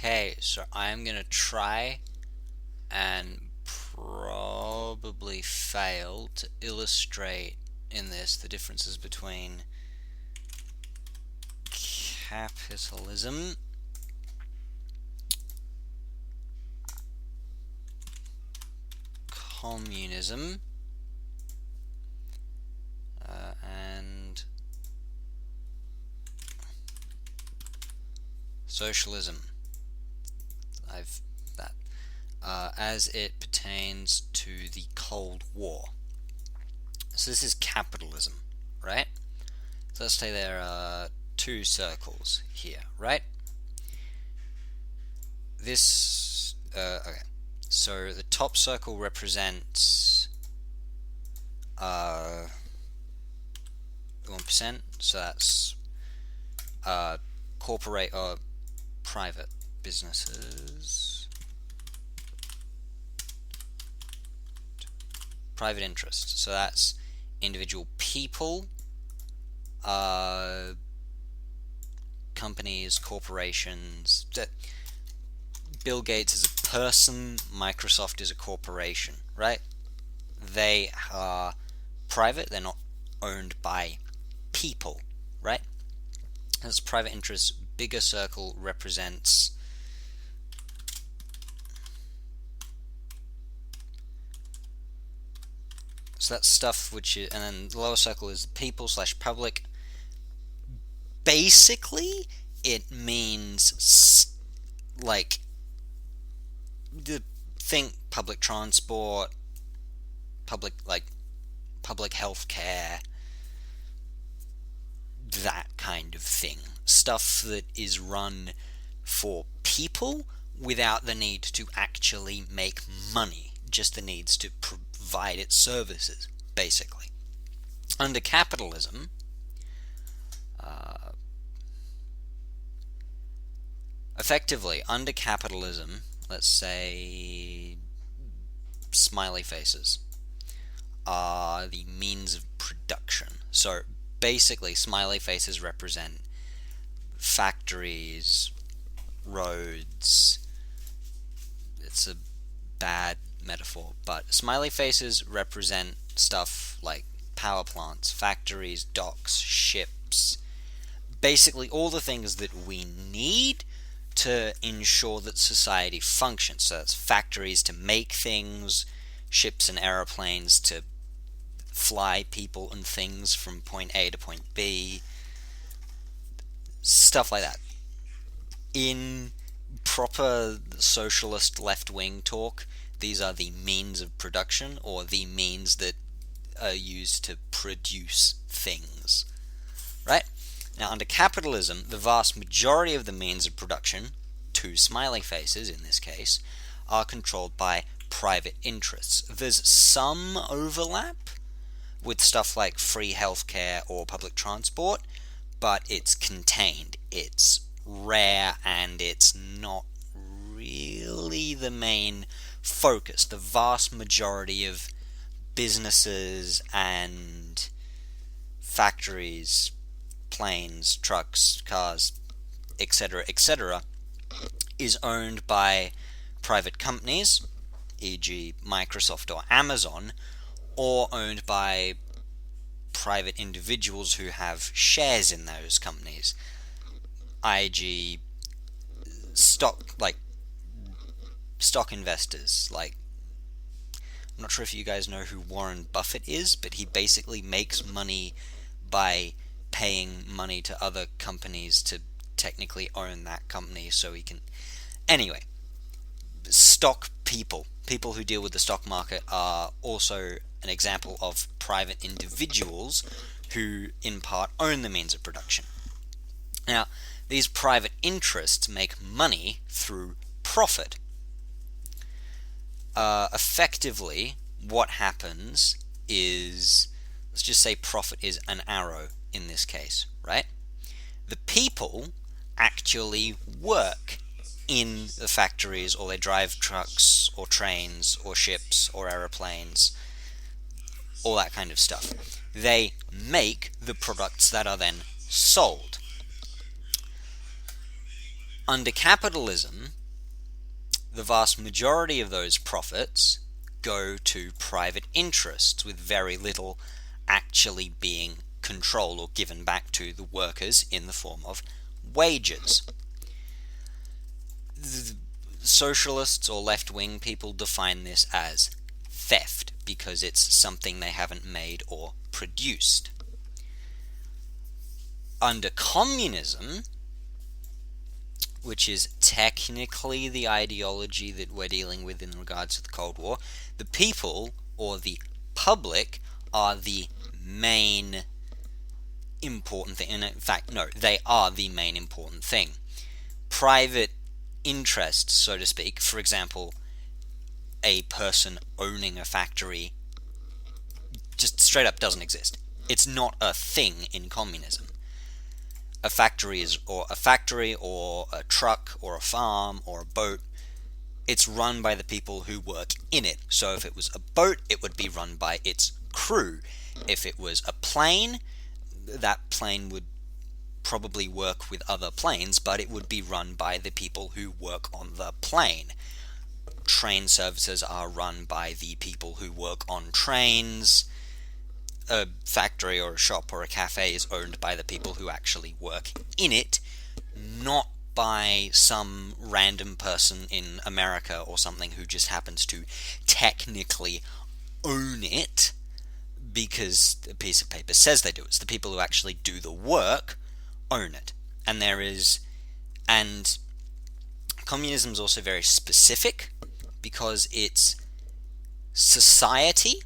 Okay, so I'm gonna try and probably fail to illustrate in this the differences between capitalism communism and socialism. I've that as it pertains to the Cold War. So this is capitalism, right? So let's say there are two circles here, right? This okay. So the top circle represents 1%. So that's corporate or private businesses, private interests. So that's individual people, companies, corporations. Bill Gates is a person, Microsoft is a corporation, right? They are private, they're not owned by people, right? That's private interests. Bigger circle represents so that's stuff which is, and then the lower circle is people slash public. Basically, it means like think public transport, public health care, that kind of thing. Stuff that is run for people without the need to actually make money, just the needs to provide its services, basically. Under capitalism, effectively, under capitalism, let's say smiley faces are the means of production. So basically, smiley faces represent factories, roads. It's a bad metaphor, but smiley faces represent stuff like power plants, factories, docks, ships. Basically, all the things that we need to ensure that society functions. So that's factories to make things, ships and aeroplanes to fly people and things from point A to point B, stuff like that. In proper socialist left-wing talk, these are the means of production, or the means that are used to produce things, right? Now, under capitalism, the vast majority of the means of production, two smiley faces in this case, are controlled by private interests. There's some overlap with stuff like free healthcare or public transport, but it's contained. It's rare and it's not really the main focus. The vast majority of businesses and factories, planes, trucks, cars, etc., is owned by private companies, e.g. Microsoft or Amazon, or owned by private individuals who have shares in those companies, i.g. stock investors. Like, I'm not sure if you guys know who Warren Buffett is, but he basically makes money by paying money to other companies to technically own that company so he can... Anyway, stock people who deal with the stock market are also an example of private individuals who in part own the means of production. Now, these private interests make money through profit. Effectively, what happens is, let's just say profit is an arrow in this case, right? The people actually work in the factories, or they drive trucks or trains or ships or aeroplanes, all that kind of stuff. They make the products that are then sold. Under capitalism, the vast majority of those profits go to private interests, with very little actually being controlled or given back to the workers in the form of wages. The socialists or left-wing people define this as theft because it's something they haven't made or produced. Under communism, which is technically the ideology that we're dealing with in regards to the Cold War, the people, or the public, are the main important thing. And in fact, no, they are the main important thing. Private interest, so to speak, for example, a person owning a factory, just straight up doesn't exist. It's not a thing in communism. A factory is or a truck or a farm or a boat. It's run by the people who work in it. So if it was a boat, it would be run by its crew. If it was a plane, that plane would probably work with other planes, but it would be run by the people who work on the plane. Train services are run by the people who work on trains. A factory or a shop or a cafe is owned by the people who actually work in it, not by some random person in America or something who just happens to technically own it because a piece of paper says they do. It's the people who actually do the work own it. And communism is also very specific because it's society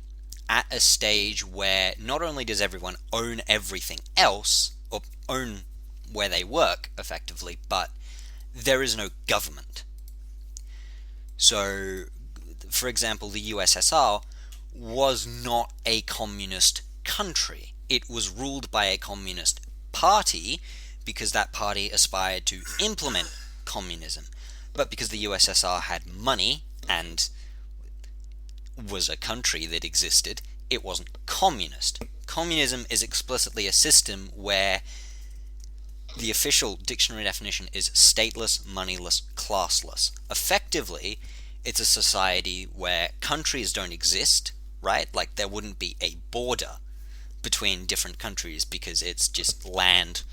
at a stage where not only does everyone own everything else, or own where they work, effectively, but there is no government. So, for example, the USSR was not a communist country. It was ruled by a communist party because that party aspired to implement communism. But because the USSR had money and was a country that existed, it wasn't communist. Communism is explicitly a system where the official dictionary definition is stateless, moneyless, classless. Effectively, it's a society where countries don't exist, right? Like, there wouldn't be a border between different countries because it's just land.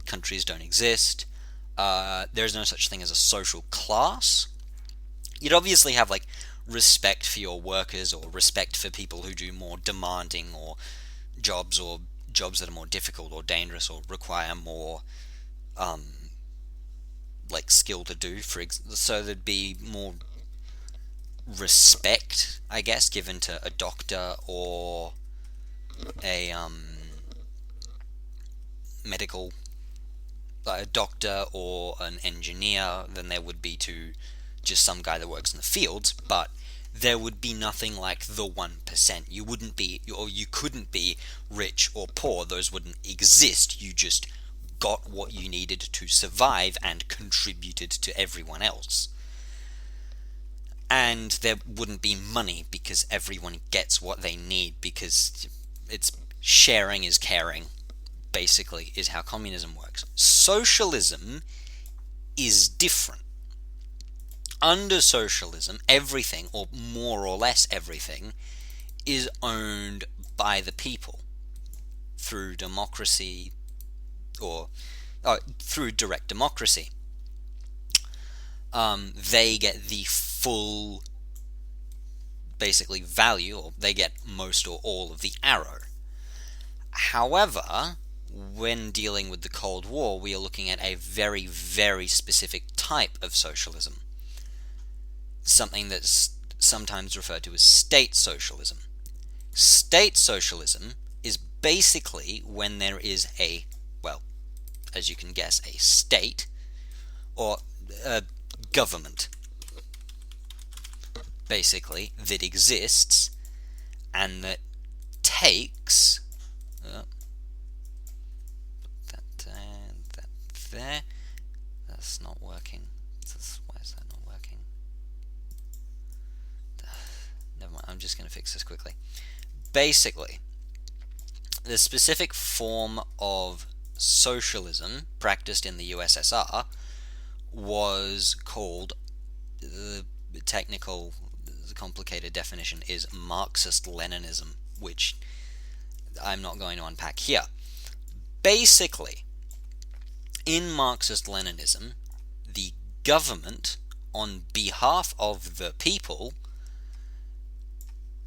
Countries don't exist. There's no such thing as a social class. You'd obviously have, like, respect for your workers or respect for people who do more demanding or jobs that are more difficult or dangerous or require more like skill to do. So there'd be more respect, I guess, given to a doctor or a a doctor or an engineer than there would be to just some guy that works in the fields. But there would be nothing like the 1%. You wouldn't be, or you couldn't be rich or poor. Those wouldn't exist. You just got what you needed to survive and contributed to everyone else. And there wouldn't be money because everyone gets what they need, because it's sharing is caring, basically, is how communism works. Socialism is different. Under socialism, everything, or more or less everything, is owned by the people through democracy, or through direct democracy. They get the full, basically, value, or they get most or all of the arrow. However, when dealing with the Cold War, we are looking at a very, very specific type of socialism. Something that's sometimes referred to as state socialism. State socialism is basically when there is a, well, as you can guess, a state, or a government, basically, that exists and that takes there. That's not working. Why is that not working? Never mind, I'm just going to fix this quickly. Basically, the specific form of socialism practiced in the USSR was called, the technical, complicated definition is Marxist-Leninism, which I'm not going to unpack here. Basically, in Marxist-Leninism, the government, on behalf of the people,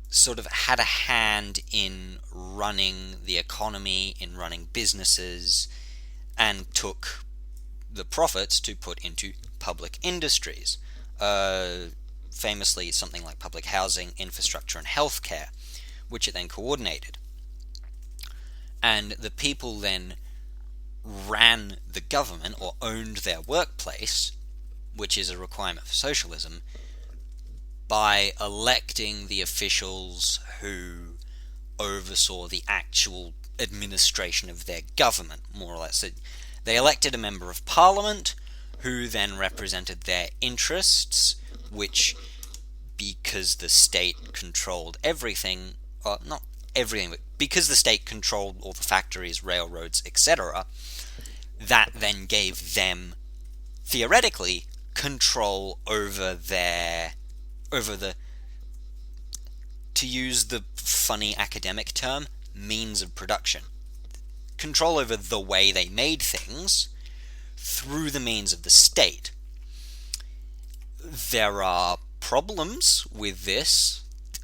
sort of had a hand in running the economy, in running businesses, and took the profits to put into public industries. Famously, something like public housing, infrastructure, and healthcare, which it then coordinated. And the people then ran the government, or owned their workplace, which is a requirement for socialism, by electing the officials who oversaw the actual administration of their government, more or less. So they elected a member of parliament who then represented their interests, which, because the state controlled everything, not everything, but because the state controlled all the factories, railroads, etc., that then gave them, theoretically, control over the, to use the funny academic term, means of production. Control over the way they made things through the means of the state. There are problems with this,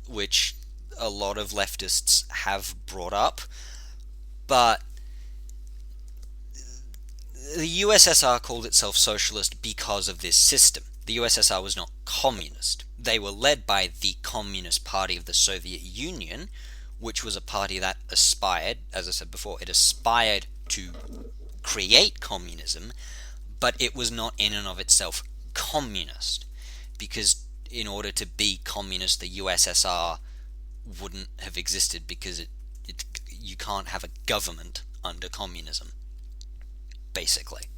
which a lot of leftists have brought up, but the USSR called itself socialist because of this system. The USSR was not communist. They were led by the Communist Party of the Soviet Union, which was a party that aspired, as I said before, it aspired to create communism, but it was not in and of itself communist, because in order to be communist, the USSR wouldn't have existed, because you can't have a government under communism, basically.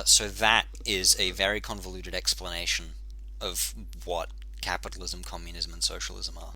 So that is a very convoluted explanation of what capitalism, communism, and socialism are.